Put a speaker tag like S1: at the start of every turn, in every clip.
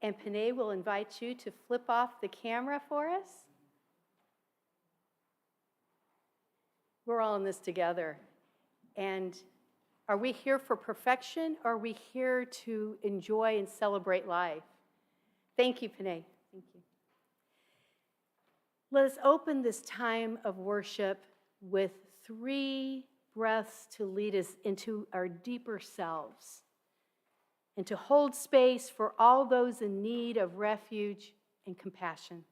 S1: And Panay will invite you to flip off the camera for us. We're all in this together. And are we here for perfection, or are we here to enjoy and celebrate life? Thank you, Panay. Thank you. Let us open this time of worship with 3 breaths to lead us into our deeper selves and to hold space for all those in need of refuge and compassion.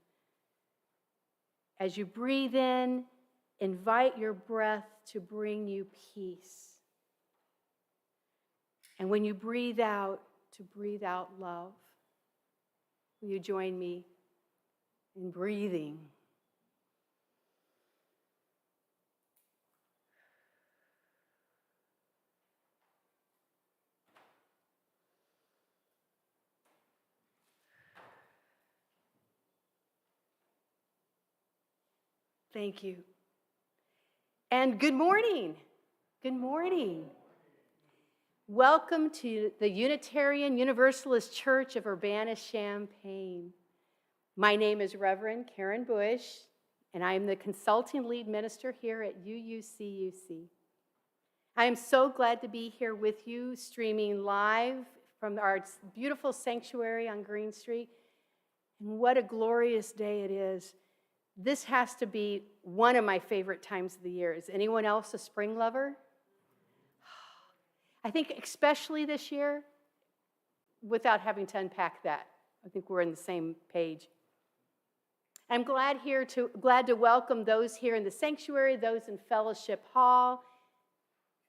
S1: As you breathe in, invite your breath to bring you peace. And when you breathe out, to breathe out love. Will you join me in breathing? Thank you. And good morning. Good morning. Welcome to the Unitarian Universalist Church of Urbana-Champaign. My name is Reverend Karen Bush, and I am the consulting lead minister here at UUCUC. I am so glad to be here with you, streaming live from our beautiful sanctuary on Green Street. And what a glorious day it is. This has to be one of my favorite times of the year. Is anyone else a spring lover? I think especially this year, without having to unpack that. I think we're on the same page. I'm glad to welcome those here in the sanctuary, those in Fellowship Hall,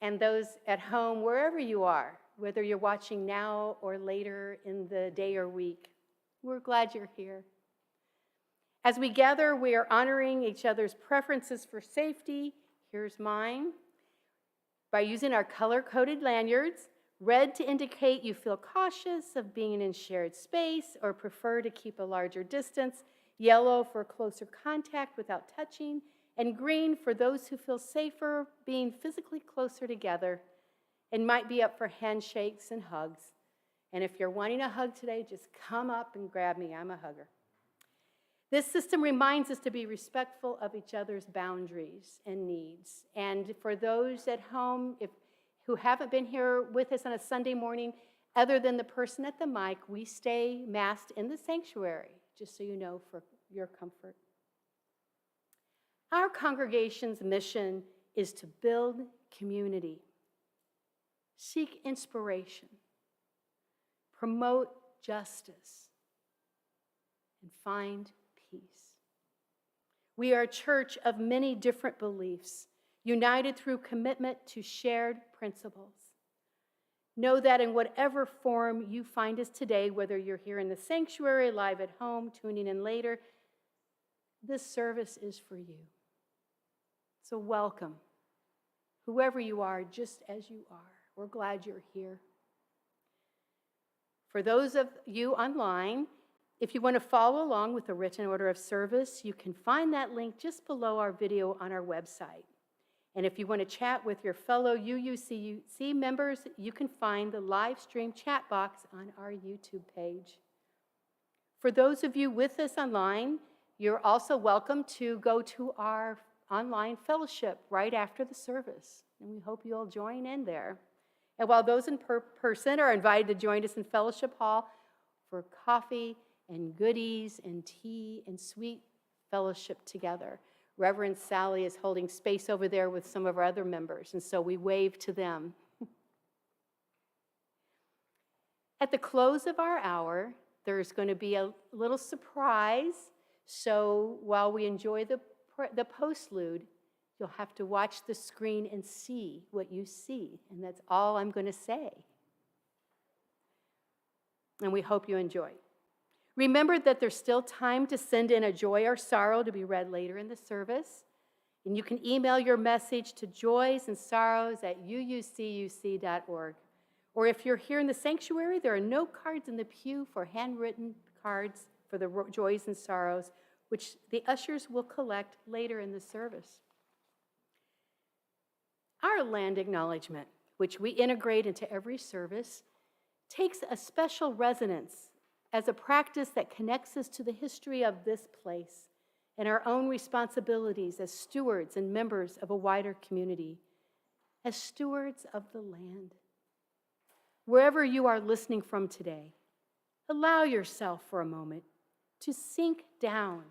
S1: and those at home, wherever you are, whether you're watching now or later in the day or week. We're glad you're here. As we gather, we are honoring each other's preferences for safety. Here's mine. By using our color-coded lanyards, red to indicate you feel cautious of being in shared space or prefer to keep a larger distance, yellow for closer contact without touching, and green for those who feel safer being physically closer together and might be up for handshakes and hugs. And if you're wanting a hug today, just come up and grab me. I'm a hugger. This system reminds us to be respectful of each other's boundaries and needs. And for those at home who haven't been here with us on a Sunday morning, other than the person at the mic, we stay masked in the sanctuary, just so you know, for your comfort. Our congregation's mission is to build community, seek inspiration, promote justice, and find peace. We are a church of many different beliefs, united through commitment to shared principles. Know that in whatever form you find us today, whether you're here in the sanctuary, live at home, tuning in later, this service is for you. So welcome, whoever you are, just as you are. We're glad you're here. For those of you online, if you want to follow along with the written order of service, you can find that link just below our video on our website. And if you want to chat with your fellow UUCUC members, you can find the live stream chat box on our YouTube page. For those of you with us online, you're also welcome to go to our online fellowship right after the service. And we hope you'll join in there. And while those in person are invited to join us in Fellowship Hall for coffee and goodies and tea and sweet fellowship together. Reverend Sally is holding space over there with some of our other members, and so we wave to them. At the close of our hour, there's going to be a little surprise, so while we enjoy the postlude, you'll have to watch the screen and see what you see, and that's all I'm going to say. And we hope you enjoy. Remember that there's still time to send in a joy or sorrow to be read later in the service. And you can email your message to joysandsorrows@uucuc.org. Or if you're here in the sanctuary, there are no cards in the pew for handwritten cards for the joys and sorrows, which the ushers will collect later in the service. Our land acknowledgement, which we integrate into every service, takes a special resonance as a practice that connects us to the history of this place and our own responsibilities as stewards and members of a wider community, as stewards of the land. Wherever you are listening from today, allow yourself for a moment to sink down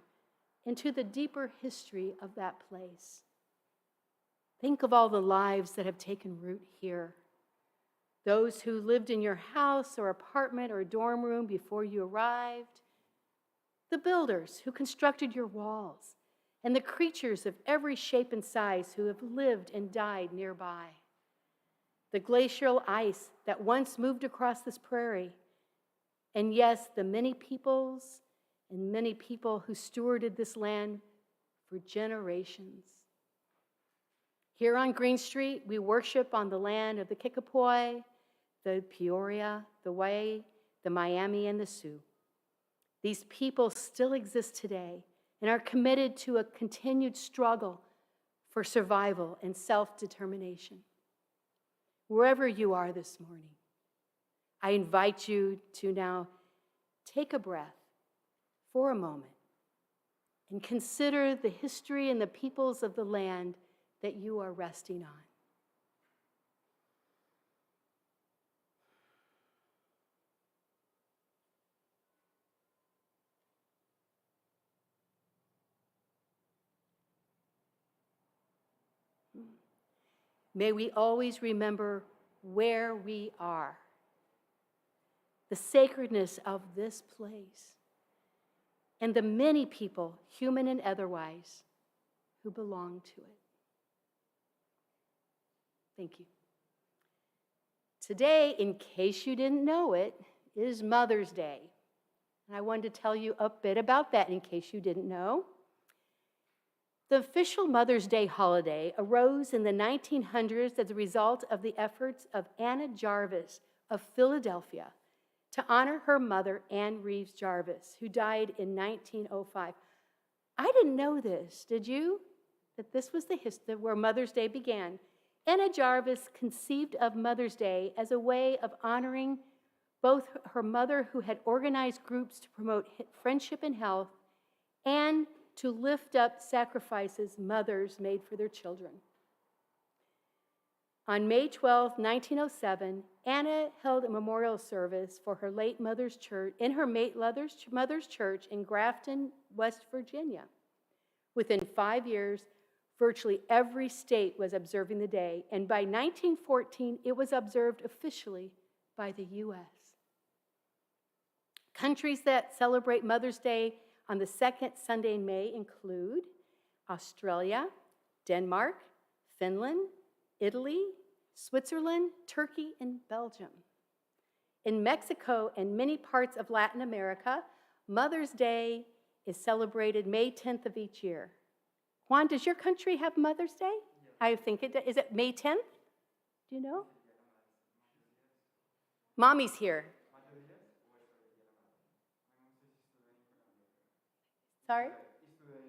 S1: into the deeper history of that place. Think of all the lives that have taken root here. Those who lived in your house or apartment or dorm room before you arrived, the builders who constructed your walls, and the creatures of every shape and size who have lived and died nearby. The glacial ice that once moved across this prairie, and yes, the many peoples and many people who stewarded this land for generations. Here on Green Street, we worship on the land of the Kickapoo, the Peoria, the Way, the Miami, and the Sioux. These people still exist today and are committed to a continued struggle for survival and self-determination. Wherever you are this morning, I invite you to now take a breath for a moment and consider the history and the peoples of the land that you are resting on. May we always remember where we are, the sacredness of this place, and the many people, human and otherwise, who belong to it. Thank you. Today, in case you didn't know it, is Mother's Day. And I wanted to tell you a bit about that in case you didn't know. The official Mother's Day holiday arose in the 1900s as a result of the efforts of Anna Jarvis of Philadelphia to honor her mother, Anne Reeves Jarvis, who died in 1905. I didn't know this, did you? That this was the history where Mother's Day began. Anna Jarvis conceived of Mother's Day as a way of honoring both her mother, who had organized groups to promote friendship and health, and to lift up sacrifices mothers made for their children. On May 12, 1907, Anna held a memorial service for her late mother's church in her mother's church in Grafton, West Virginia. Within 5 years, virtually every state was observing the day, and by 1914, it was observed officially by the U.S. Countries that celebrate Mother's Day on the second Sunday in May include Australia, Denmark, Finland, Italy, Switzerland, Turkey, and Belgium. In Mexico and many parts of Latin America, Mother's Day is celebrated May 10th of each year. Juan, does your country have Mother's Day? Yes. I think it does. Is it May 10th? Do you know? Mommy's here. Sorry?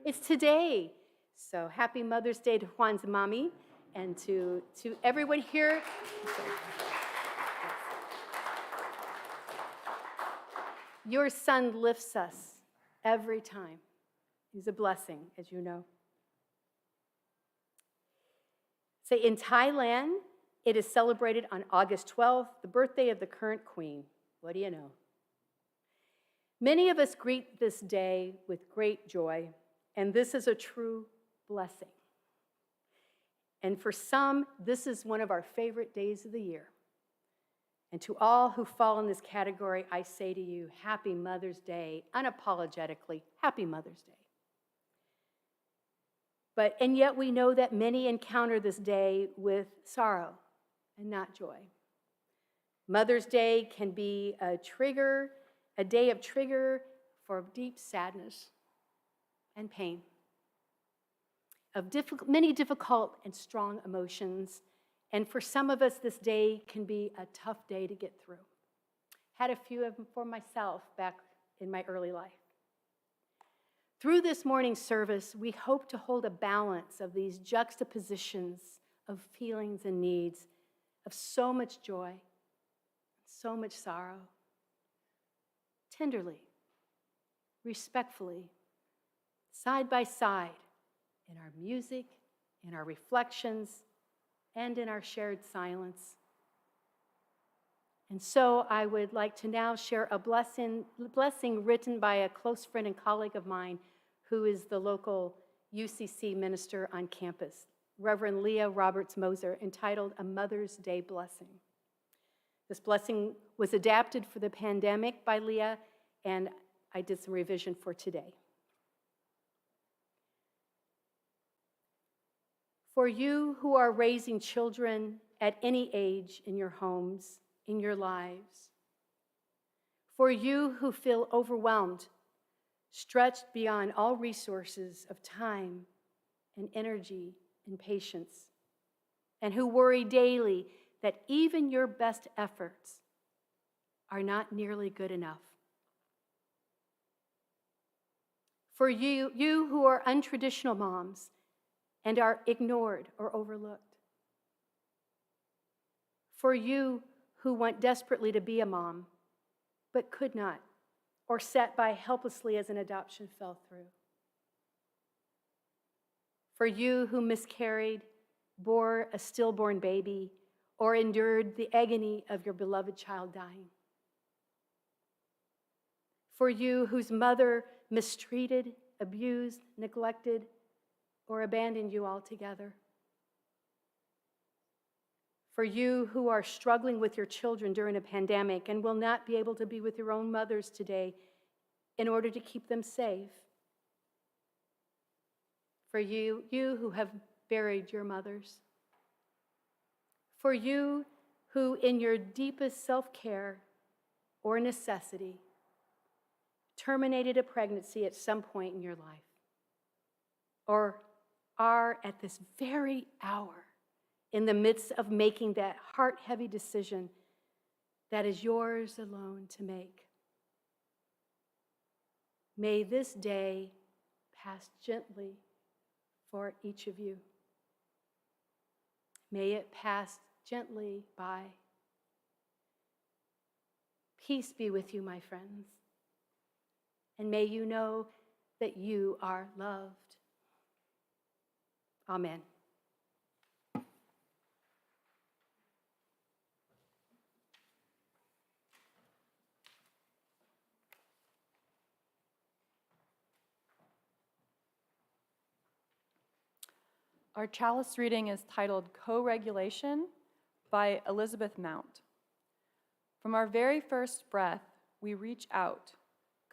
S1: It's today. So happy Mother's Day to Juan's mommy and to everyone here. Your son lifts us every time. He's a blessing, as you know. So in Thailand, it is celebrated on August 12th, the birthday of the current queen. What do you know? Many of us greet this day with great joy, and this is a true blessing. And for some, this is one of our favorite days of the year. And to all who fall in this category, I say to you, Happy Mother's Day, unapologetically, Happy Mother's Day. And yet we know that many encounter this day with sorrow and not joy. Mother's Day can be a day of trigger for deep sadness and pain, of many difficult and strong emotions. And for some of us, this day can be a tough day to get through. Had a few of them for myself back in my early life. Through this morning's service, we hope to hold a balance of these juxtapositions of feelings and needs, of so much joy, so much sorrow. tenderly, respectfully, side by side, in our music, in our reflections, and in our shared silence. And so I would like to now share a blessing written by a close friend and colleague of mine who is the local UCC minister on campus, Reverend Leah Roberts Moser, entitled A Mother's Day Blessing. This blessing was adapted for the pandemic by Leah, and I did some revision for today. For you who are raising children at any age in your homes, in your lives, for you who feel overwhelmed, stretched beyond all resources of time and energy and patience, and who worry daily that even your best efforts are not nearly good enough. For you who are untraditional moms and are ignored or overlooked. For you who want desperately to be a mom, but could not, or sat by helplessly as an adoption fell through. For you who miscarried, bore a stillborn baby, or endured the agony of your beloved child dying. For you whose mother mistreated, abused, neglected, or abandoned you altogether. For you who are struggling with your children during a pandemic and will not be able to be with your own mothers today in order to keep them safe. For you who have buried your mothers. For you who in your deepest self-care or necessity terminated a pregnancy at some point in your life, or are at this very hour in the midst of making that heart-heavy decision that is yours alone to make. May this day pass gently for each of you. May it pass gently by. Peace be with you, my friends, and may you know that you are loved. Amen.
S2: Our chalice reading is titled Co-Regulation by Elizabeth Mount. From our very first breath, we reach out.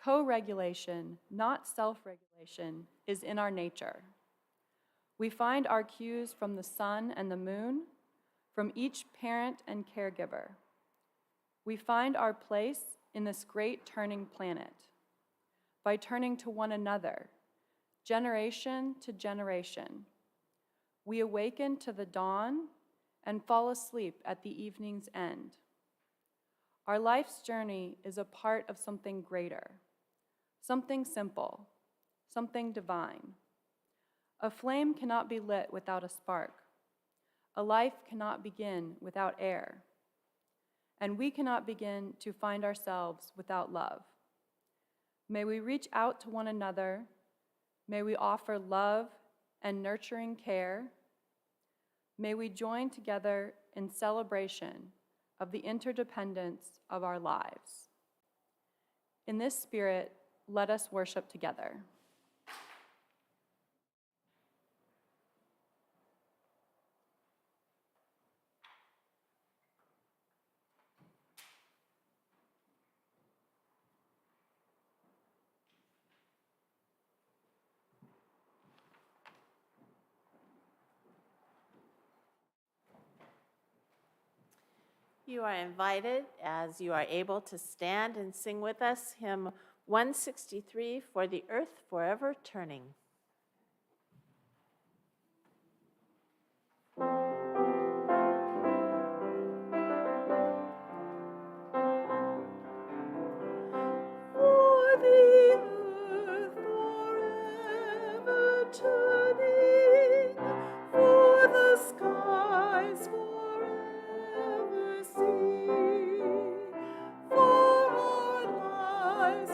S2: Co-regulation, not self-regulation, is in our nature. We find our cues from the sun and the moon, from each parent and caregiver. We find our place in this great turning planet by turning to one another, generation to generation. We awaken to the dawn and fall asleep at the evening's end. Our life's journey is a part of something greater, something simple, something divine. A flame cannot be lit without a spark. A life cannot begin without air. And we cannot begin to find ourselves without love. May we reach out to one another. May we offer love and nurturing care. May we join together in celebration of the interdependence of our lives. In this spirit, let us worship together.
S3: You are invited, as you are able, to stand and sing with us hymn 163, For the Earth Forever Turning. For the earth forever turning, for the skies forever see, for our lives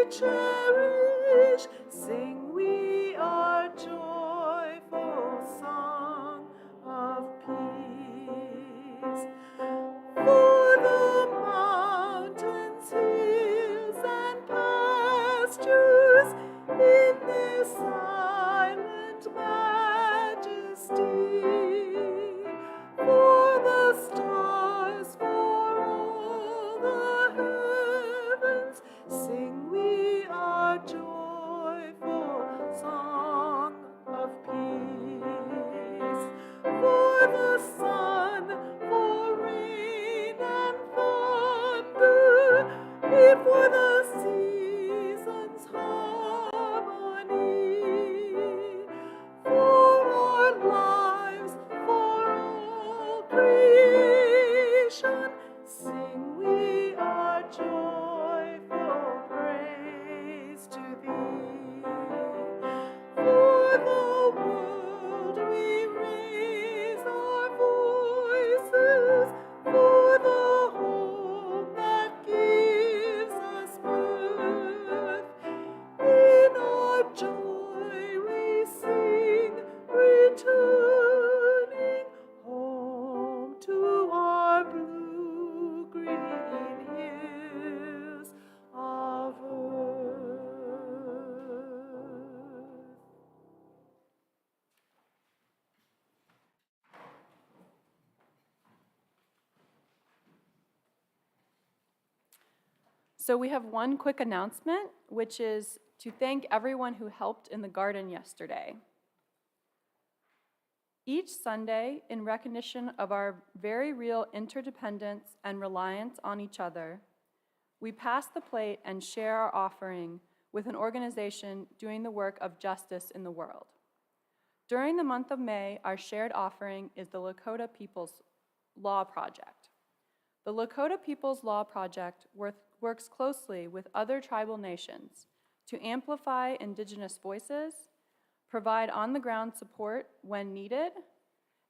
S3: cherish, sing we our joyful song of peace. For the mountains, hills, and pastures in their silent majesty, for the stars, for all the heavens, sing we our joyful song of peace. For the sun, for rain and thunder, for the seasons' harmony, for our lives, for all creation, sing we our joyful praise to thee. For the world we raise our voices, for the home that gives us birth. In our joy we sing, returning home to our blue-green hills of earth.
S2: So we have one quick announcement, which is to thank everyone who helped in the garden yesterday. Each Sunday, in recognition of our very real interdependence and reliance on each other, we pass the plate and share our offering with an organization doing the work of justice in the world. During the month of May, our shared offering is the Lakota People's Law Project. The Lakota People's Law Project works closely with other tribal nations to amplify Indigenous voices, provide on-the-ground support when needed,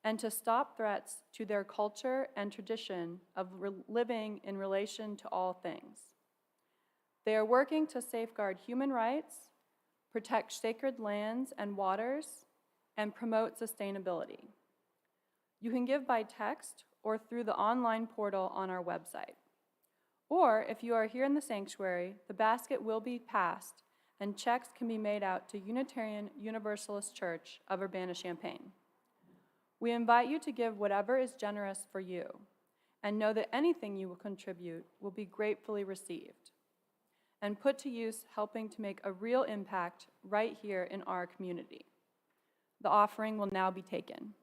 S2: and to stop threats to their culture and tradition of living in relation to all things. They are working to safeguard human rights, protect sacred lands and waters, and promote sustainability. You can give by text or through the online portal on our website. Or if you are here in the sanctuary, the basket will be passed and checks can be made out to Unitarian Universalist Church of Urbana-Champaign. We invite you to give whatever is generous for you, and know that anything you will contribute will be gratefully received and put to use helping to make a real impact right here in our community. The offering will now be taken.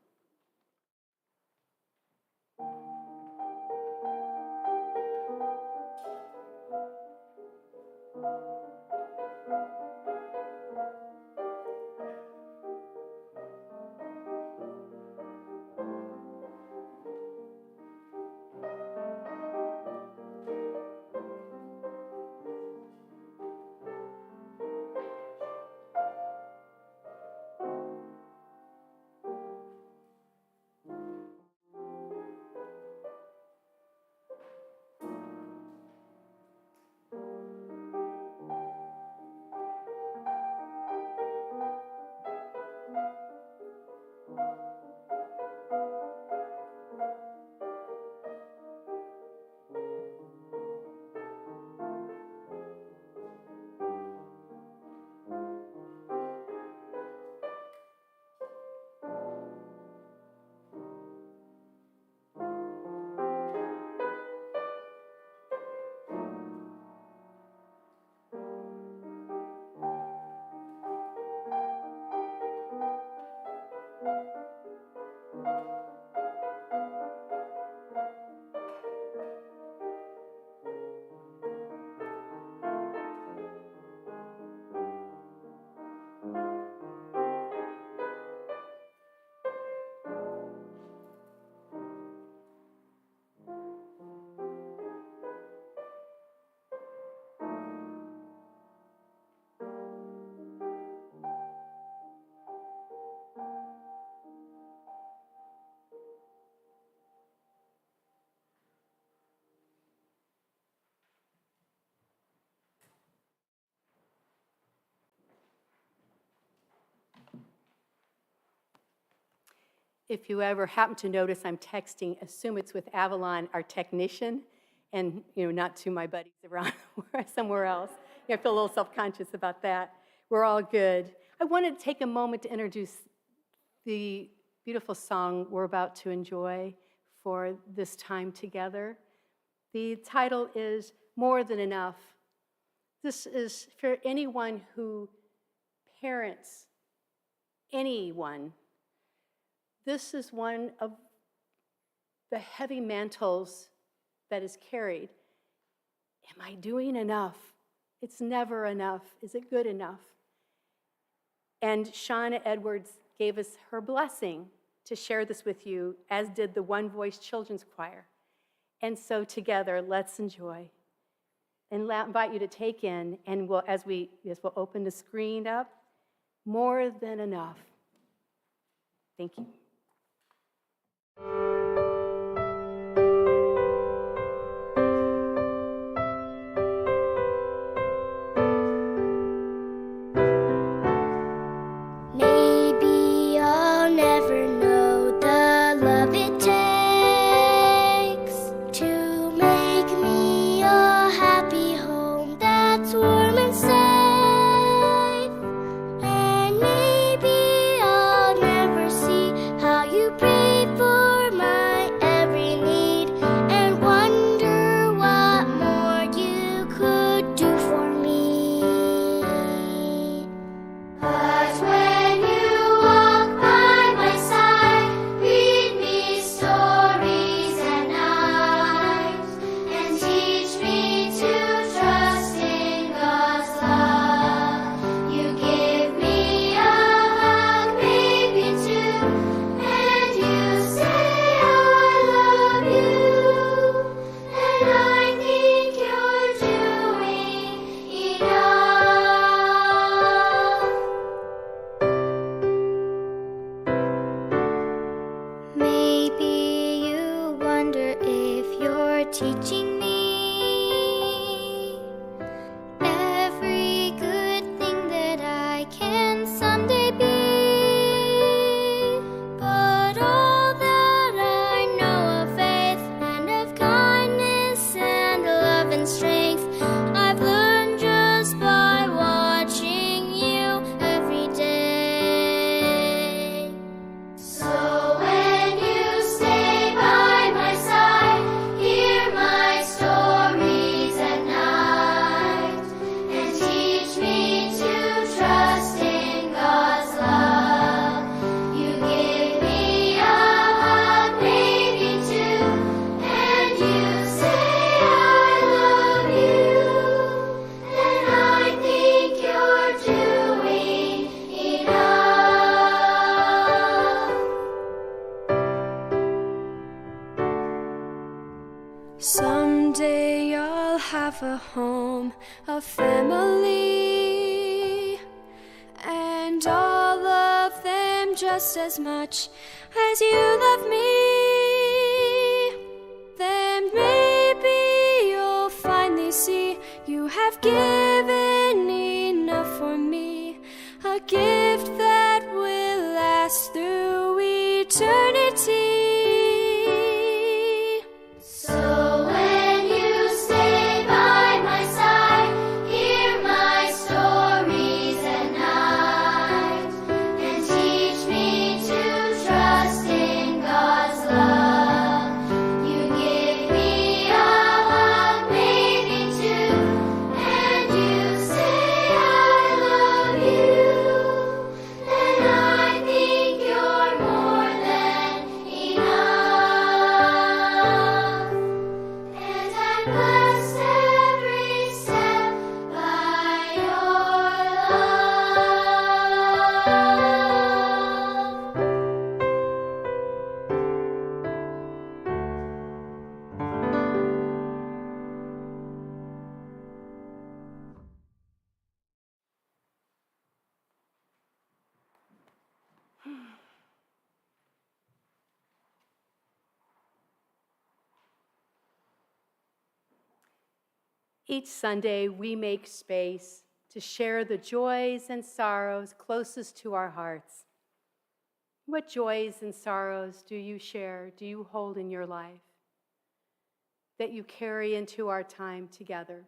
S1: if you ever happen to notice I'm texting, assume it's with Avalon, our technician, and not to my buddies around somewhere else. I feel a little self-conscious about that. We're all good. I wanted to take a moment to introduce the beautiful song we're about to enjoy for this time together. The title is More Than Enough. This is for anyone who parents anyone. This is one of the heavy mantles that is carried. Am I doing enough? It's never enough. Is it good enough? And Shauna Edwards gave us her blessing to share this with you, as did the One Voice Children's Choir. And so together, let's enjoy. And invite you to take in, and we'll open the screen up, More Than Enough. Thank you.
S4: Maybe I'll never know the love it takes to make me a happy home that's warm and safe. And maybe I'll never see how you pray for my every need and wonder what more you could do for me. But when you walk by my side, read me stories at night, and teach me to trust in God's love. You give me a hug, maybe two, and you say I love you, and I think you're doing enough. Maybe you wonder if you're teaching me every good thing that I can someday be. But all that I know of faith and of kindness and love and strength, I've learned just by watching you every day. So when you stay by my side, hear my stories at night, and teach me to trust in God's love. You give me a hug, maybe two, and you say I love you, and I think you're doing enough. Someday I'll have a home, a family, and I'll love them just as much as you love me. Then maybe you'll finally see you have given enough for me, a gift that will last through eternity. So when you stay by my side, hear my stories at night, and teach me to trust in God's love. You give me a hug, maybe two, and you say I love you, and I think you're more than enough. And I'm blessed every step by your love.
S1: Each Sunday, we make space to share the joys and sorrows closest to our hearts. What joys and sorrows do you share, do you hold in your life that you carry into our time together?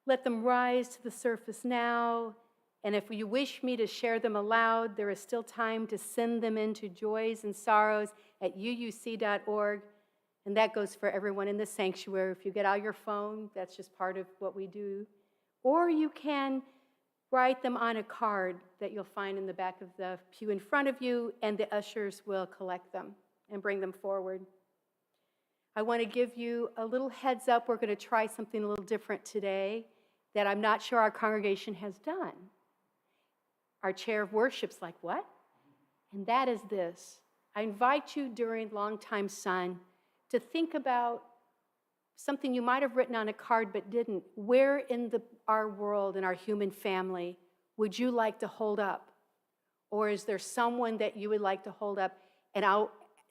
S1: Let them rise to the surface now, and if you wish me to share them aloud, there is still time to send them into joys and sorrows at uuc.org, and that goes for everyone in the sanctuary. If you get out your phone, that's just part of what we do. Or you can write them on a card that you'll find in the back of the pew in front of you, and the ushers will collect them and bring them forward. I want to give you a little heads up. We're going to try something a little different today that I'm not sure our congregation has done. Our chair of worship's like, what? And that is this. I invite you during Longtime Son to think about something you might have written on a card but didn't. Where in our world, in our human family, would you like to hold up? Or is there someone that you would like to hold up? And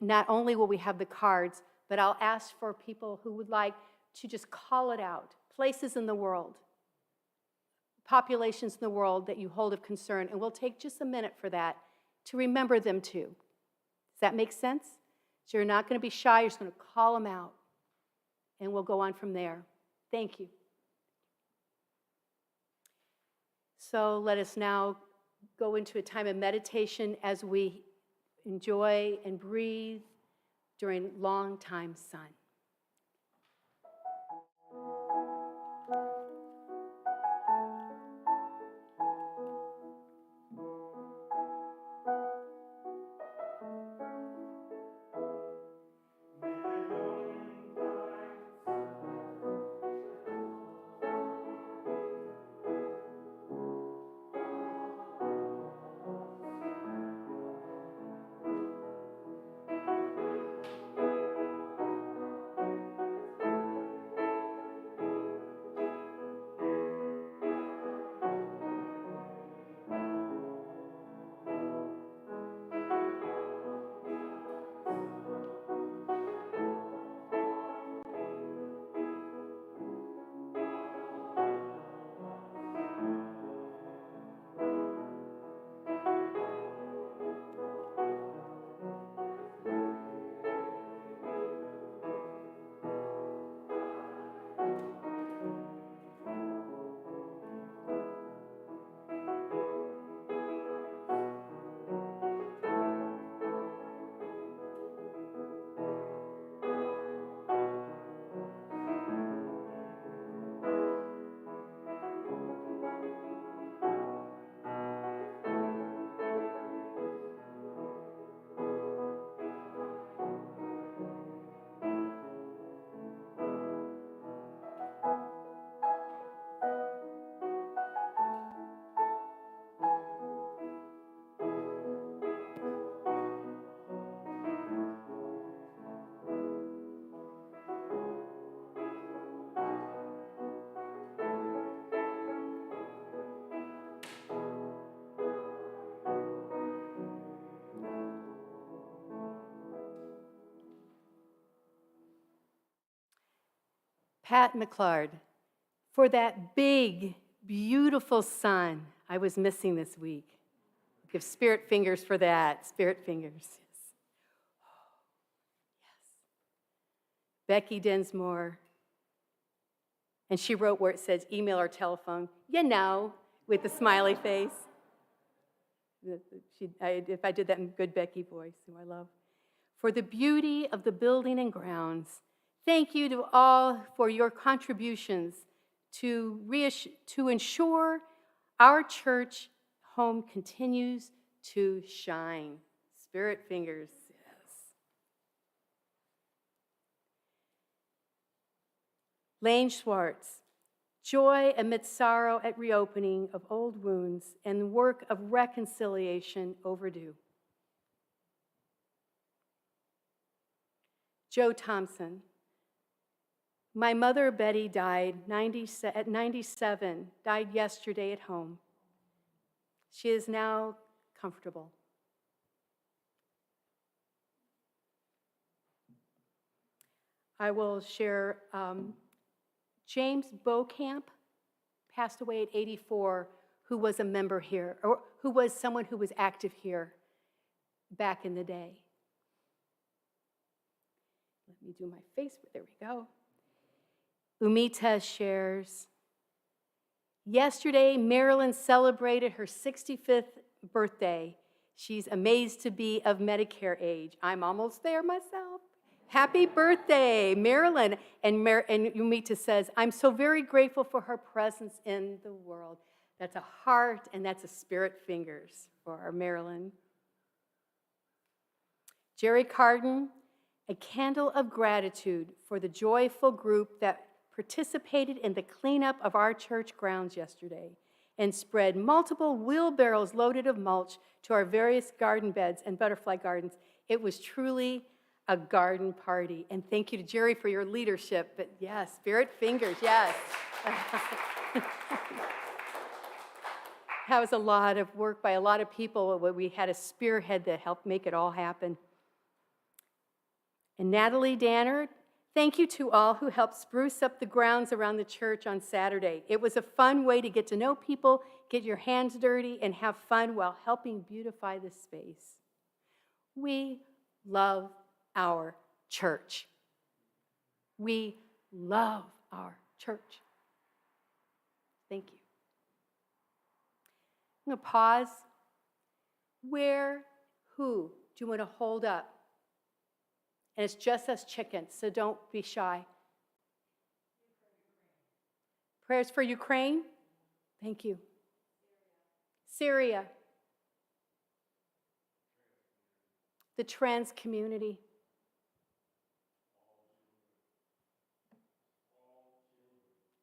S1: not only will we have the cards, but I'll ask for people who would like to just call it out. Places in the world, populations in the world that you hold of concern, and we'll take just a minute for that to remember them too. Does that make sense? So you're not going to be shy, you're just going to call them out, and we'll go on from there. Thank you. So let us now go into a time of meditation as we enjoy and breathe during Longtime Son. Pat McClard, for that big, beautiful sun I was missing this week. Give spirit fingers for that, spirit fingers. Yes. Oh, yes. Becky Densmore, and she wrote where it says email or telephone, with the smiley face. If I did that in good Becky voice, who I love. For the beauty of the building and grounds, thank you to all for your contributions to ensure our church home continues to shine. Spirit fingers, yes. Lane Schwartz, joy amidst sorrow at reopening of old wounds and work of reconciliation overdue. Joe Thompson, my mother, Betty, died at 97, died yesterday at home. She is now comfortable. I will share James Beaucamp, passed away at 84, who was a member here, or who was someone who was active here back in the day. Let me do my face. There we go. Umita shares, yesterday, Marilyn celebrated her 65th birthday. She's amazed to be of Medicare age. I'm almost there myself. Happy birthday, Marilyn. And Umita says, I'm so very grateful for her presence in the world. That's a heart and that's a spirit fingers for our Marilyn. Jerry Carden, a candle of gratitude for the joyful group that participated in the cleanup of our church grounds yesterday and spread multiple wheelbarrows loaded of mulch to our various garden beds and butterfly gardens. It was truly a garden party. And thank you to Jerry for your leadership. But yes, spirit fingers, yes. That was a lot of work by a lot of people. We had a spearhead that helped make it all happen. And Natalie Danner, thank you to all who helped spruce up the grounds around the church on Saturday. It was a fun way to get to know people, get your hands dirty, and have fun while helping beautify the space. We love our church. We love our church. Thank you. I'm going to pause. Who do you want to hold up? And it's just us chickens, so don't be shy. Prayers for Ukraine? Thank you. Syria. The trans community.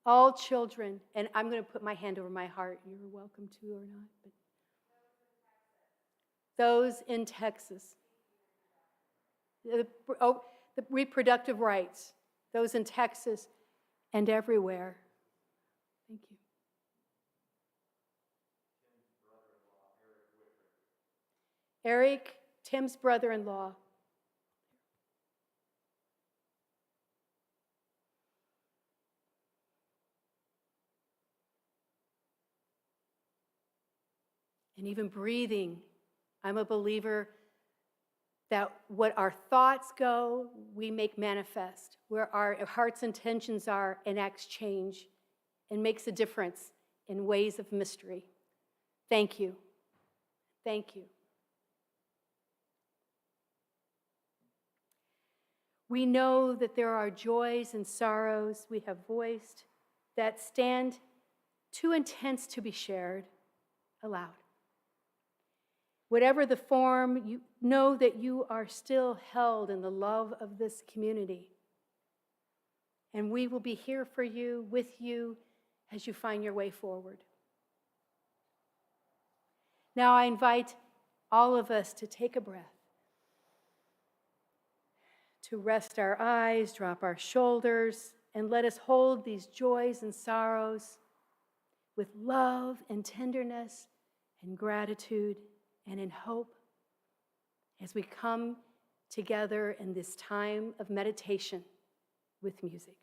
S1: All children. And I'm going to put my hand over my heart. You're welcome to or not. But those in Texas. The reproductive rights, those in Texas and everywhere. Thank you. Eric, Tim's brother-in-law. And even breathing, I'm a believer that what our thoughts go, we make manifest. Where our heart's intentions are, enacts change and makes a difference in ways of mystery. Thank you. Thank you. We know that there are joys and sorrows we have voiced that stand too intense to be shared aloud. Whatever the form, you know that you are still held in the love of this community. And we will be here for you, with you, as you find your way forward. Now I invite all of us to take a breath, to rest our eyes, drop our shoulders, and let us hold these joys and sorrows with love and tenderness and gratitude and in hope as we come together in this time of meditation with music.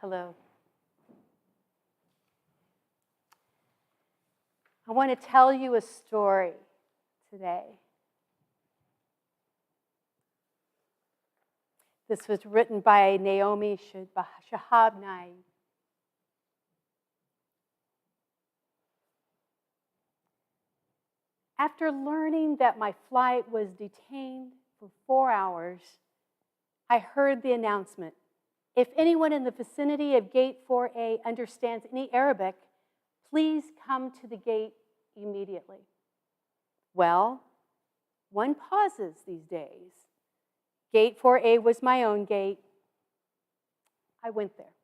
S1: Hello. I want to tell you a story today. This was written by Naomi Shahabnai. After learning that my flight was detained for 4 hours, I heard the announcement. If anyone in the vicinity of Gate 4A understands any Arabic, please come to the gate immediately. Well, one pauses these days. Gate 4A was my own gate. I went there.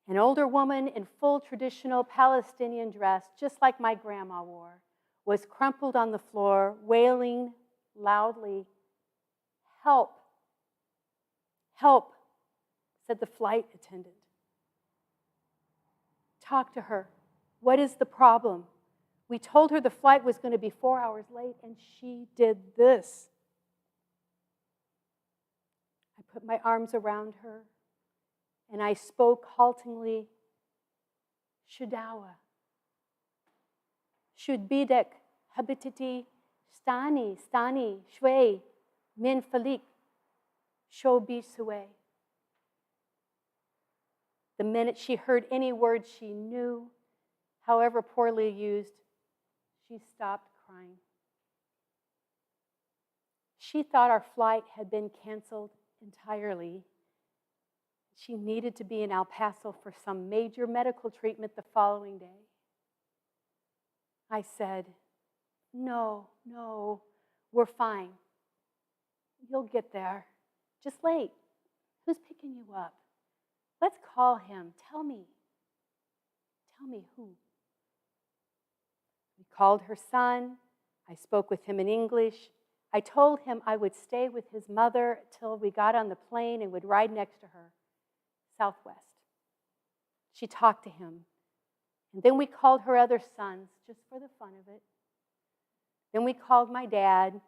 S1: An older woman in full traditional Palestinian dress, just like my grandma wore, was crumpled on the floor, wailing loudly, "Help! Help!" said the flight attendant. Talk to her. What is the problem? We told her the flight was going to be 4 hours late, and she did this. I put my arms around her, and I spoke haltingly, Shudawa. Shudbidek, habititi, stani, shway, min falik, shobi suwe. The minute she heard any word she knew, however poorly used, she stopped crying. She thought our flight had been canceled entirely. She needed to be in El Paso for some major medical treatment the following day. I said, no, we're fine. You'll get there. Just late. Who's picking you up? Let's call him. Tell me who. We called her son. I spoke with him in English. I told him I would stay with his mother till we got on the plane and would ride next to her, Southwest. She talked to him. And then we called her other sons, just for the fun of it. Then we called my dad. And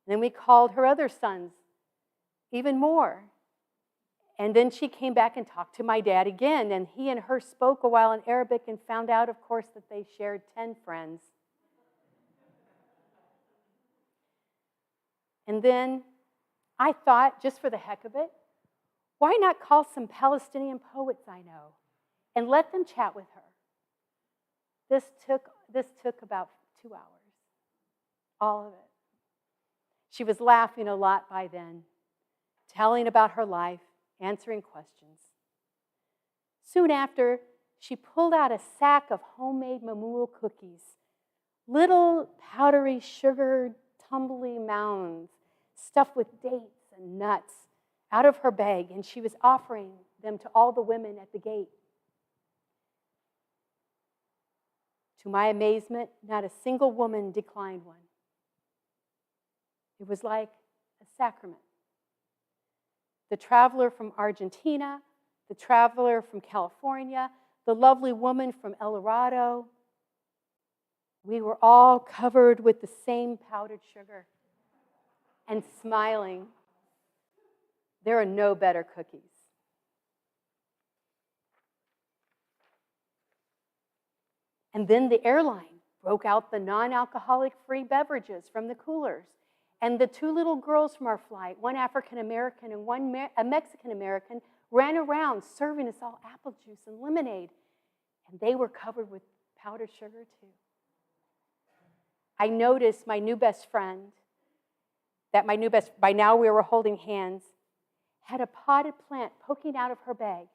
S1: then we called her other sons, even more. And then she came back and talked to my dad again, and he and her spoke a while in Arabic and found out, of course, that they shared 10 friends. And then I thought, just for the heck of it, why not call some Palestinian poets I know and let them chat with her? This took about 2 hours, all of it. She was laughing a lot by then, telling about her life, answering questions. Soon after, she pulled out a sack of homemade mamoul cookies, little powdery sugared tumbly mounds stuffed with dates and nuts out of her bag, and she was offering them to all the women at the gate. To my amazement, not a single woman declined one. It was like a sacrament. The traveler from Argentina, the traveler from California, the lovely woman from El Dorado, we were all covered with the same powdered sugar and smiling. There are no better cookies. And then the airline broke out the non-alcoholic free beverages from the coolers. And the 2 little girls from our flight, one African-American and one a Mexican-American, ran around serving us all apple juice and lemonade. And they were covered with powdered sugar too. I noticed my new best friend, by now we were holding hands, had a potted plant poking out of her bag,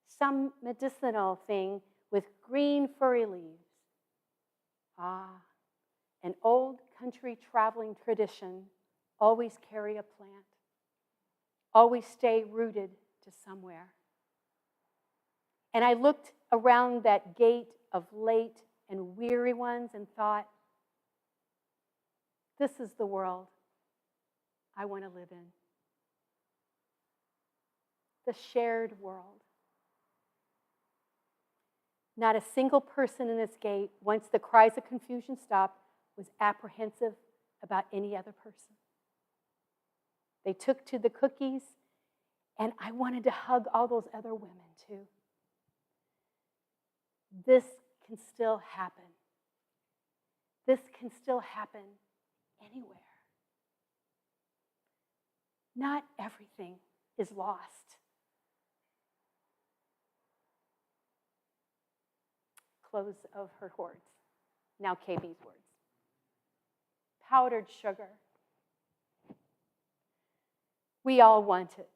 S1: some medicinal thing with green furry leaves. Ah, an old country traveling tradition, always carry a plant, always stay rooted to somewhere. And I looked around that gate of late and weary ones and thought, this is the world I want to live in. The shared world. Not a single person in this gate, once the cries of confusion stopped, was apprehensive about any other person. They took to the cookies, And I wanted to hug all those other women too. This can still happen. This can still happen anywhere. Not everything is lost. Close of her words. Now KB's words. Powdered sugar. We all want it.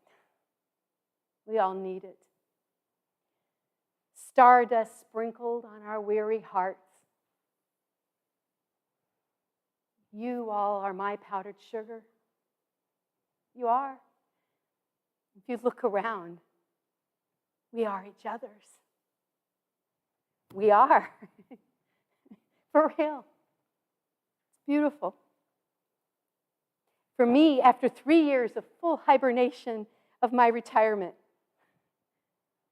S1: We all need it. Stardust sprinkled on our weary hearts. You all are my powdered sugar. You are. If you look around, we are each other's. We are. For real. It's beautiful. For me, after 3 years of full hibernation of my retirement,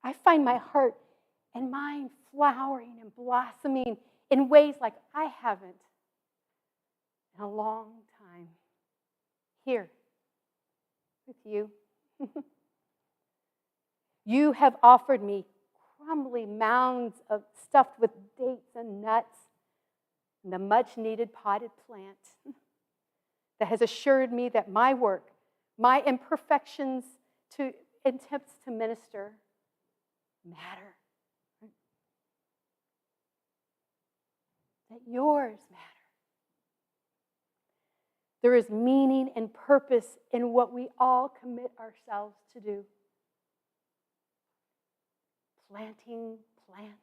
S1: I find my heart and mind flowering and blossoming in ways like I haven't in a long time. Here, with you. You have offered me crumbly mounds of stuffed with dates and nuts and the much-needed potted plant that has assured me that my work, my imperfections and attempts to minister matter. That yours matter. There is meaning and purpose in what we all commit ourselves to do. Planting plants.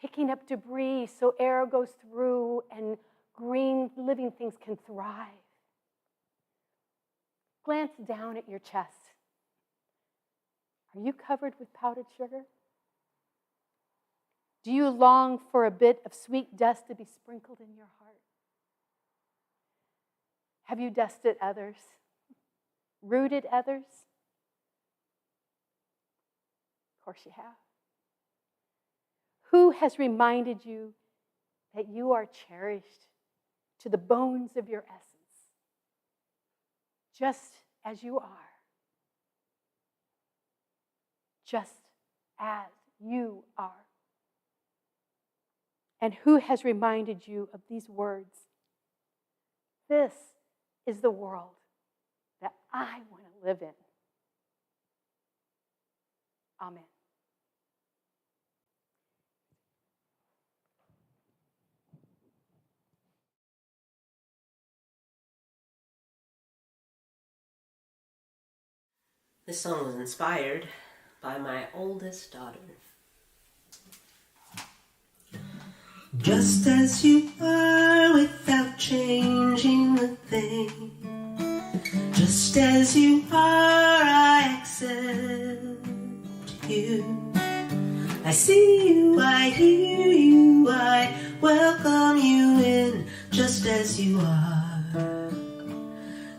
S1: Picking up debris so air goes through and green living things can thrive. Glance down at your chest. Are you covered with powdered sugar? Do you long for a bit of sweet dust to be sprinkled in your heart? Have you dusted others? Rooted others? Of course you have. Who has reminded you that you are cherished to the bones of your essence, just as you are? Just as you are. And who has reminded you of these words? This is the world that I want to live in. Amen.
S5: This song was inspired by my oldest daughter. Just as you are without changing a thing, just as you are, I accept you. I see you, I hear you, I welcome you in, just as you are,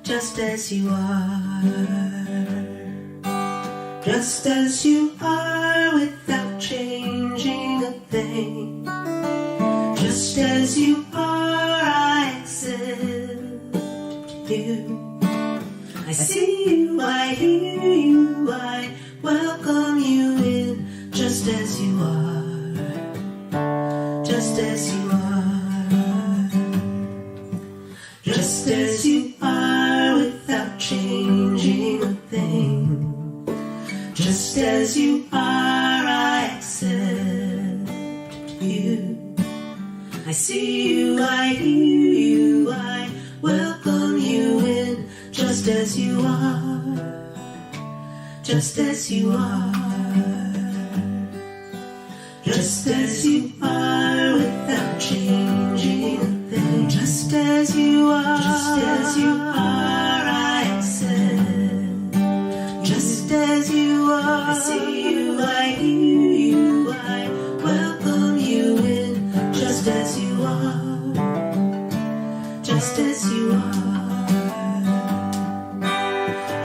S5: just as you are. Just as you are without changing a thing, just as you are, I accept you. I see you, I hear you, I welcome you in, just as you are, just as you are. Just as you are without changing a thing, just as you are, I accept you. I see you, I hear you, I welcome you in, just as you are, just as you are. Just as you are without changing a thing, just as you are, I accept. Just as you are, I see you, I hear you, I welcome you in, just as you are, just as you are.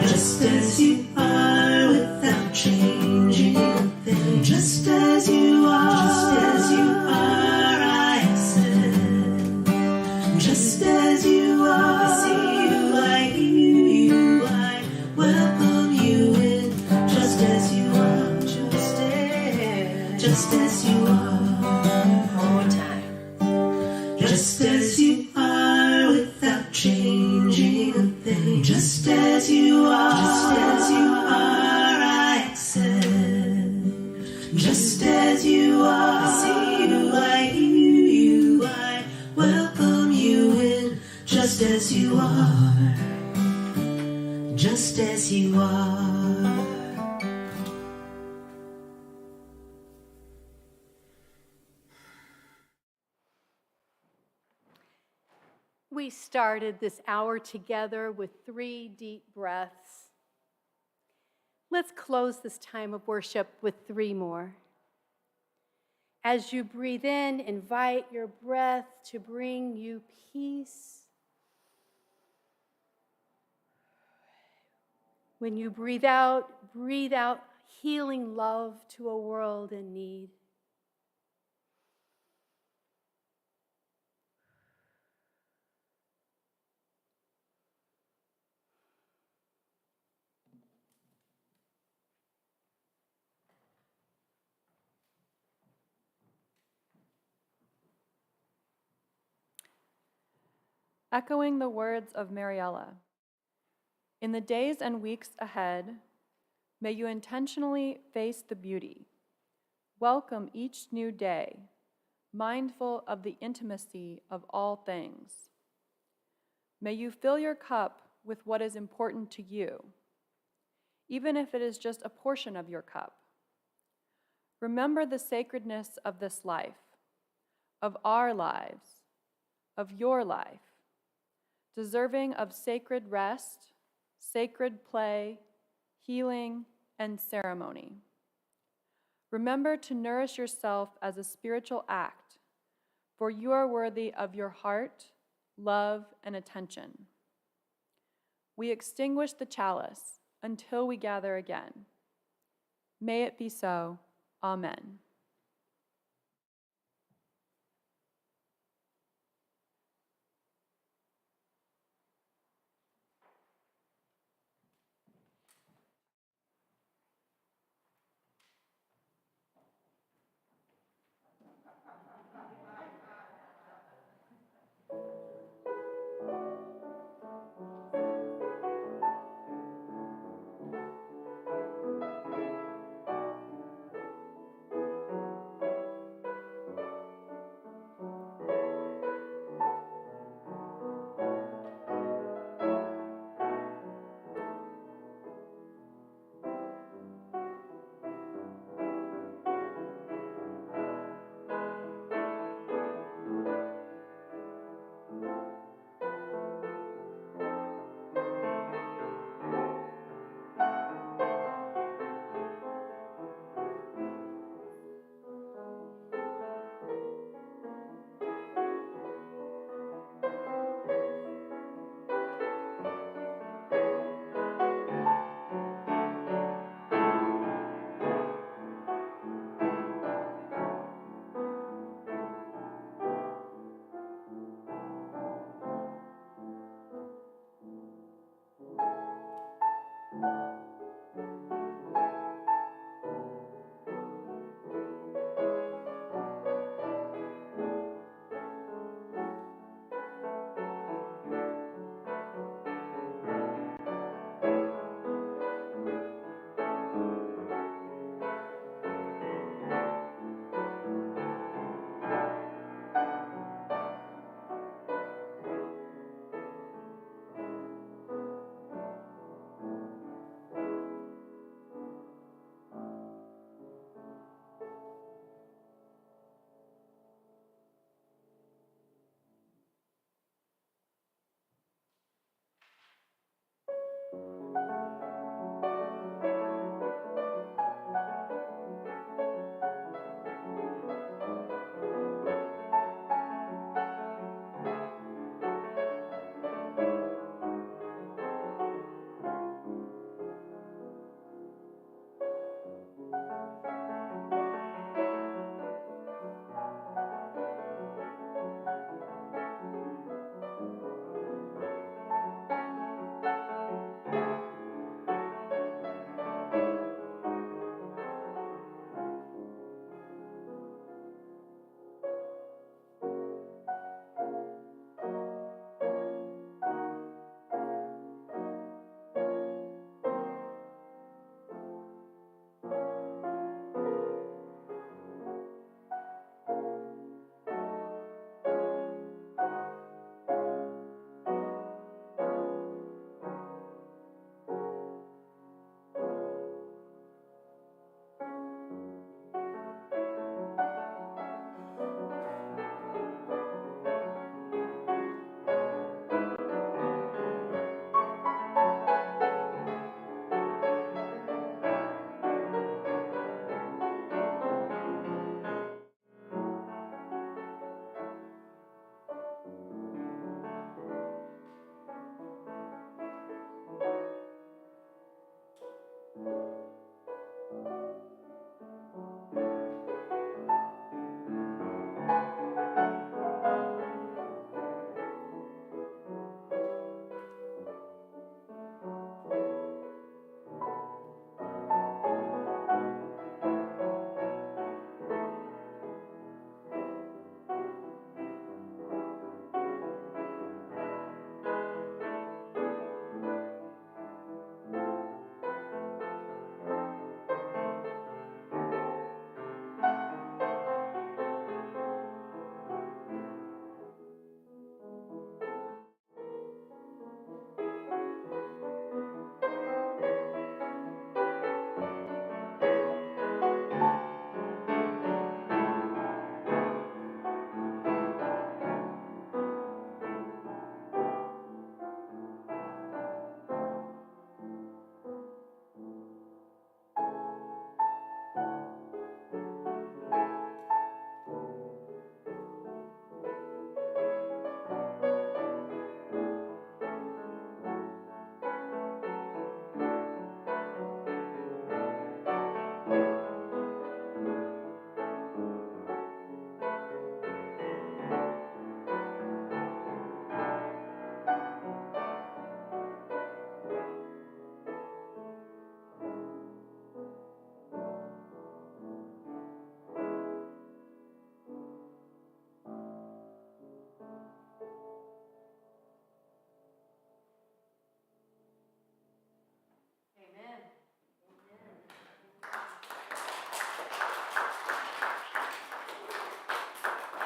S5: Just as you are without changing a thing, just as you are, just as you Just as you are, I accept. Just as you are, I see you, I hear you, I welcome you in. Just as you are, just as you are.
S1: We started this hour together with 3 deep breaths. Let's close this time of worship with 3 more. As you breathe in, invite your breath to bring you peace. When you breathe out healing love to a world in need.
S2: Echoing the words of Mariella, in the days and weeks ahead, may you intentionally face the beauty, welcome each new day, mindful of the intimacy of all things. May you fill your cup with what is important to you, even if it is just a portion of your cup. Remember the sacredness of this life, of our lives, of your life, deserving of sacred rest, sacred play, healing, and ceremony. Remember to nourish yourself as a spiritual act, for you are worthy of your heart, love, and attention. We extinguish the chalice until we gather again. May it be so. Amen.